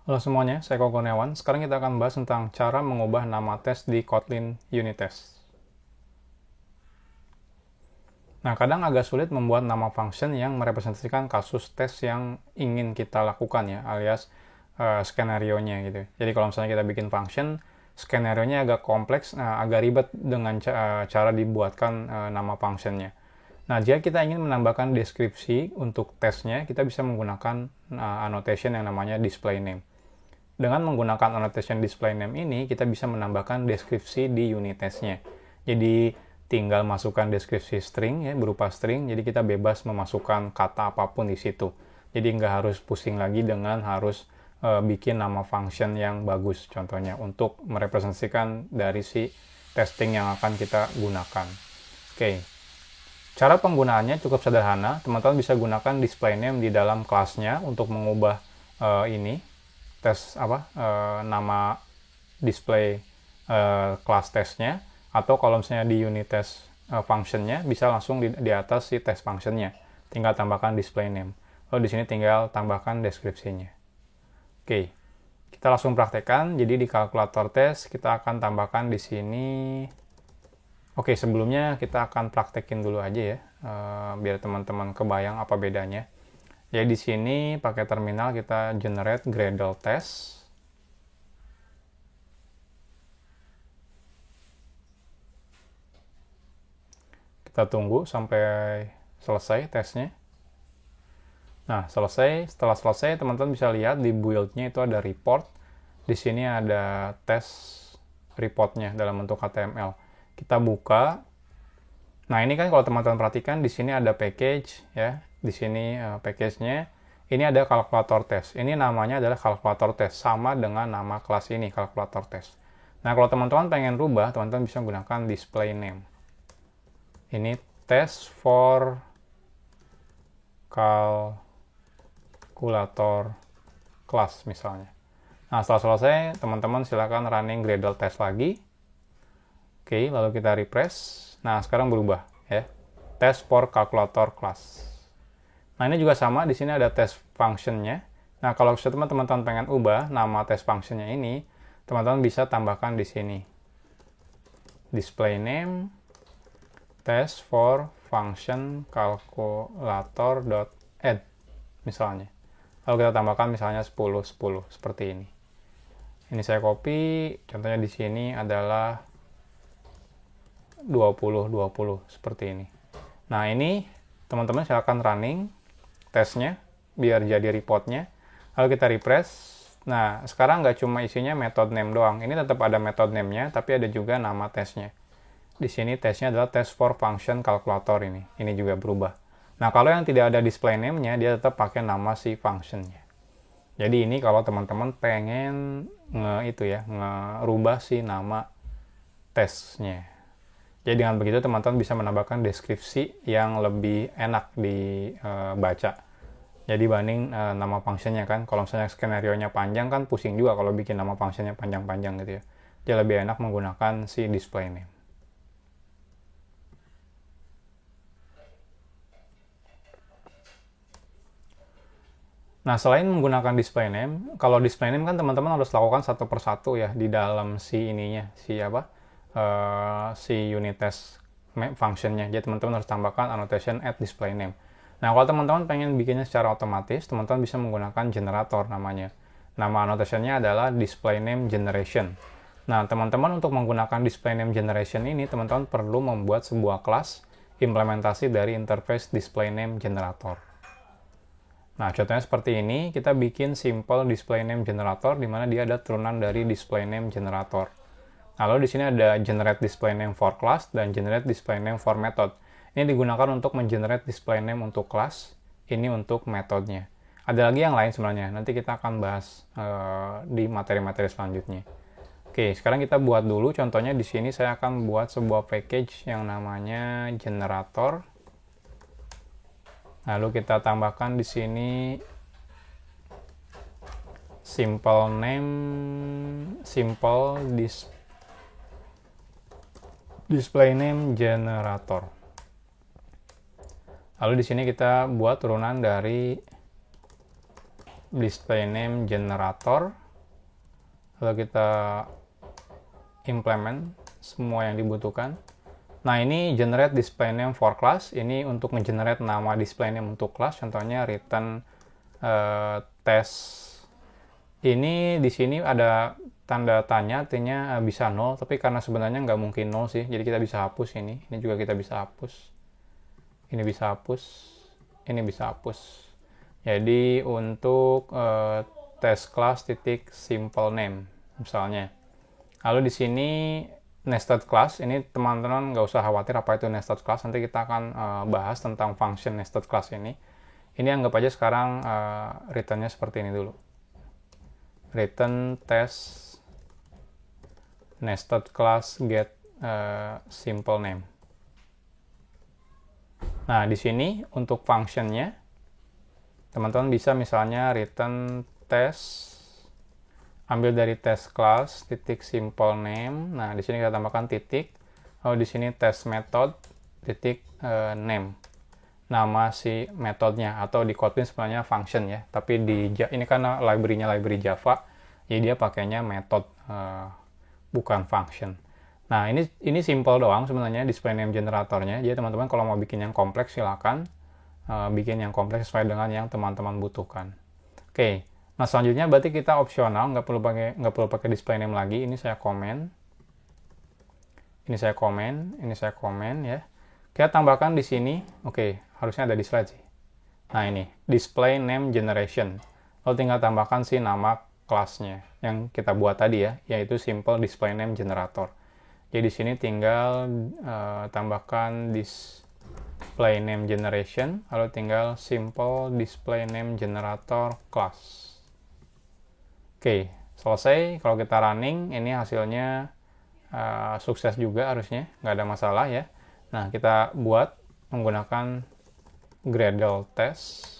Halo semuanya, saya Koko Kurniawan. Sekarang kita akan bahas tentang cara mengubah nama tes di Kotlin unit test. Nah, kadang agak sulit membuat nama function yang merepresentasikan kasus tes yang ingin kita lakukan ya, alias skenario-nya gitu. Jadi kalau misalnya kita bikin function, skenario-nya agak kompleks, agak ribet dengan cara dibuatkan nama function-nya. Nah, jika kita ingin menambahkan deskripsi untuk tesnya, kita bisa menggunakan annotation yang namanya display name. Dengan menggunakan annotation display name ini, kita bisa menambahkan deskripsi di unit testnya. Jadi tinggal masukkan deskripsi string ya, berupa string, jadi kita bebas memasukkan kata apapun di situ. Jadi nggak harus pusing lagi dengan harus bikin nama function yang bagus, contohnya untuk merepresentasikan dari si testing yang akan kita gunakan. Oke, cara penggunaannya cukup sederhana. Teman-teman bisa gunakan display name di dalam kelasnya untuk mengubah ini nama display kelas tesnya, atau kalau misalnya di unit test functionnya bisa langsung di atas si test functionnya, tinggal tambahkan display name, lalu di sini tinggal tambahkan deskripsinya. Oke, kita langsung praktekkan. Jadi di kalkulator tes kita akan tambahkan di sini. Oke, sebelumnya kita akan praktekin dulu aja ya, biar teman-teman kebayang apa bedanya. Jadi di sini pakai terminal kita generate Gradle test. Kita tunggu sampai selesai tesnya. Nah, setelah selesai teman-teman bisa lihat di build-nya itu ada report. Di sini ada test reportnya dalam bentuk HTML. Kita buka. Nah, ini kan kalau teman-teman perhatikan di sini ada package ya. Di sini package-nya. Ini ada kalkulator test. Ini namanya adalah kalkulator test, sama dengan nama kelas ini, kalkulator test. Nah, kalau teman-teman pengen rubah, teman-teman bisa gunakan display name. Ini test for kalkulator class misalnya. Nah, setelah selesai, teman-teman silakan running Gradle test lagi. Oke, lalu kita refresh. Nah, sekarang berubah ya. Test for calculator class. Nah, ini juga sama, di sini ada test function-nya. Nah, kalau teman-teman pengen ubah nama test function-nya ini, teman-teman bisa tambahkan di sini. Display name test for function calculator.add misalnya. Lalu kita tambahkan misalnya 10 10 seperti ini. Ini saya copy, contohnya di sini adalah 20 20 seperti ini. Nah, ini teman-teman silakan running tesnya biar jadi reportnya. Lalu kita refresh. Nah, sekarang nggak cuma isinya method name doang. Ini tetap ada method name-nya, tapi ada juga nama tesnya. Di sini tesnya adalah test for function calculator ini. Ini juga berubah. Nah, kalau yang tidak ada display name-nya, dia tetap pakai nama si function-nya. Jadi ini kalau teman-teman pengen ngerubah si nama tesnya. Jadi dengan begitu teman-teman bisa menambahkan deskripsi yang lebih enak dibaca. Jadi banding nama functionnya kan, kalau misalnya skenario-nya panjang kan pusing juga kalau bikin nama functionnya panjang-panjang gitu ya. Jadi lebih enak menggunakan si display name. Nah, selain menggunakan display name, kalau display name kan teman-teman harus lakukan satu persatu ya di dalam si ininya, si unit test functionnya. Jadi teman-teman harus tambahkan annotation add display name. Nah, kalau teman-teman pengen bikinnya secara otomatis, teman-teman bisa menggunakan generator namanya. Nama annotationnya adalah display name generation. Nah, teman-teman untuk menggunakan display name generation ini, teman-teman perlu membuat sebuah kelas implementasi dari interface display name generator. Nah, contohnya seperti ini, kita bikin simple display name generator di mana dia ada turunan dari display name generator. Lalu di sini ada generate display name for class dan generate display name for method. Ini digunakan untuk mengenerate display name untuk class, ini untuk metodenya. Ada lagi yang lain sebenarnya, nanti kita akan bahas di materi-materi selanjutnya. Oke, sekarang kita buat dulu. Contohnya di sini saya akan buat sebuah package yang namanya generator. Lalu kita tambahkan di sini simple display name generator. Lalu di sini kita buat turunan dari display name generator, lalu kita implement semua yang dibutuhkan. Nah, ini generate display name for class, ini untuk nge-generate nama display name untuk class, contohnya return test. Ini di sini ada tanda tanya, artinya bisa 0, tapi karena sebenarnya nggak mungkin 0 sih, jadi kita bisa hapus ini. Ini juga kita bisa hapus. Ini bisa hapus. Ini bisa hapus. Jadi untuk test class titik simple name misalnya. Lalu di sini nested class, ini teman-teman nggak usah khawatir apa itu nested class, nanti kita akan bahas tentang function nested class ini. Ini anggap aja sekarang return-nya seperti ini dulu. Return test nested class get simple name. Nah, di sini untuk function-nya, teman-teman bisa misalnya return test, ambil dari test class titik simple name. Nah, di sini kita tambahkan titik. Lalu di sini test method titik name, nama si metodenya, atau di Kotlin sebenarnya function ya. Tapi ini karena library-nya library Java, jadi dia pakainya method, bukan function. Nah, ini simple doang sebenarnya display name generatornya. Jadi teman-teman kalau mau bikin yang kompleks silakan bikin yang kompleks sesuai dengan yang teman-teman butuhkan. Oke. Nah, selanjutnya berarti kita opsional, nggak perlu pakai display name lagi. Ini saya komen. Ini saya komen ya. Kita tambahkan di sini. Oke, harusnya ada di slide sih. Nah, ini display name generation. Lalu tinggal tambahkan si nama kelasnya yang kita buat tadi ya, yaitu simple display name generator. Jadi di sini tinggal tambahkan display name generation, lalu tinggal simple display name generator class. Oke, selesai. Kalau kita running, ini hasilnya sukses juga harusnya, nggak ada masalah ya. Nah, kita buat menggunakan Gradle test.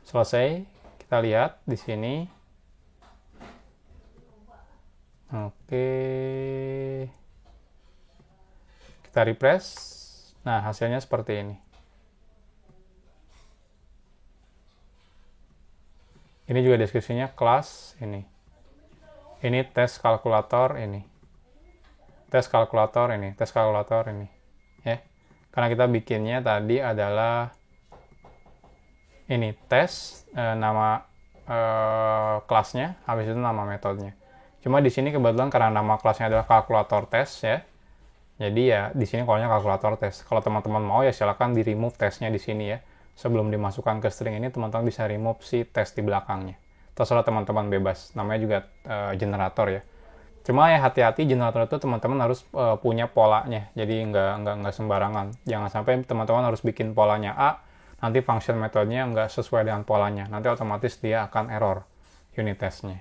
Selesai. Kita lihat di sini. Oke. Kita refresh. Nah, hasilnya seperti ini. Ini juga deskripsinya kelas ini. Ini tes kalkulator ini. Tes kalkulator ini, tes kalkulator ini. Ya. Karena kita bikinnya tadi adalah ini tes nama kelasnya, habis itu nama metodenya. Cuma di sini kebetulan karena nama kelasnya adalah kalkulator tes ya. Jadi ya di sini kolomnya kalkulator tes. Kalau teman-teman mau ya silakan di remove tesnya di sini ya. Sebelum dimasukkan ke string ini, teman-teman bisa remove si tes di belakangnya. Terserah teman-teman bebas. Namanya juga generator ya. Cuma ya hati-hati, generator itu teman-teman harus punya polanya. Jadi nggak sembarangan. Jangan sampai teman-teman harus bikin polanya A, nanti function metodenya nggak sesuai dengan polanya. Nanti otomatis dia akan error unit testnya.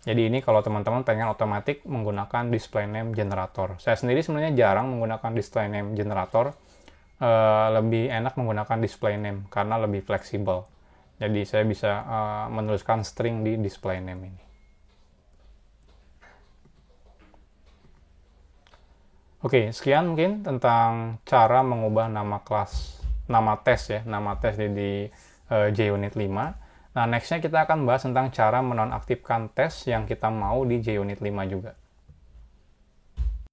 Jadi ini kalau teman-teman pengen otomatis menggunakan display name generator. Saya sendiri sebenarnya jarang menggunakan display name generator. Lebih enak menggunakan display name karena lebih fleksibel. Jadi saya bisa menuliskan string di display name ini. Oke, sekian mungkin tentang cara mengubah nama kelas, nama tes ya, nama tes di JUnit 5. Nah, nextnya kita akan bahas tentang cara menonaktifkan tes yang kita mau di JUnit 5 juga.